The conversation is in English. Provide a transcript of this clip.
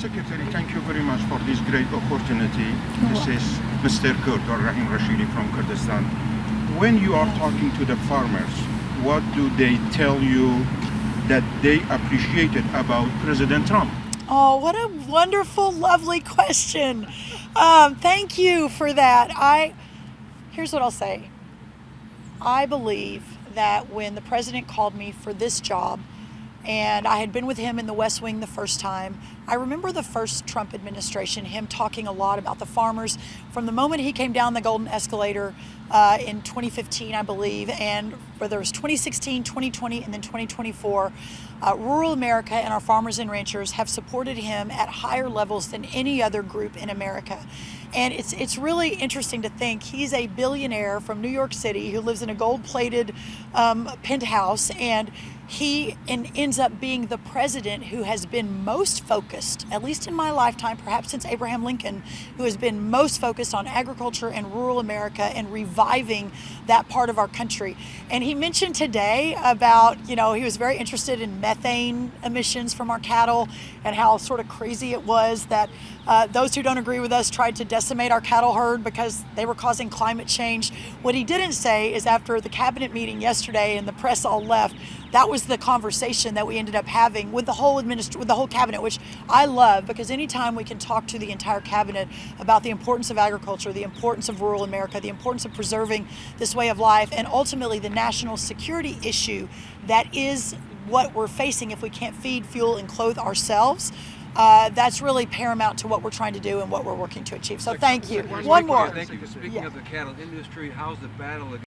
Secretary, thank you very much for this great opportunity. This is Mr. Kurd or Rahim Rashidi from Kurdistan. When you are talking to the farmers, what do they tell you that they appreciated about President Trump? Oh, what a wonderful, lovely question. Thank you for that. Here's what I'll say. I believe that when the president called me for this job, and I had been with him in the West Wing the first time, I remember the first Trump administration, him talking a lot about the farmers from the moment he came down the golden escalator in 2015, I believe, and whether it was 2016, 2020, and then 2024, rural America and our farmers and ranchers have supported him at higher levels than any other group in America. And it's really interesting to think he's a billionaire from New York City who lives in a gold-plated penthouse, and he ends up being the president who has been most focused, at least in my lifetime, perhaps since Abraham Lincoln, who has been most focused on agriculture and rural America and reviving that part of our country. And he mentioned today about, he was very interested in methane emissions from our cattle and how sort of crazy it was that those who don't agree with us tried to decimate our cattle herd because they were causing climate change. What he didn't say is after the cabinet meeting yesterday and the press all left, that was the conversation that we ended up having with the whole cabinet, which I love, because anytime we can talk to the entire cabinet about the importance of agriculture, the importance of rural America, the importance of preserving this way of life, and ultimately the national security issue that is what we're facing if we can't feed, fuel, and clothe ourselves, that's really paramount to what we're trying to do and what we're working to achieve. So thank you. One more. Thank you for speaking of the cattle industry. How's the battle against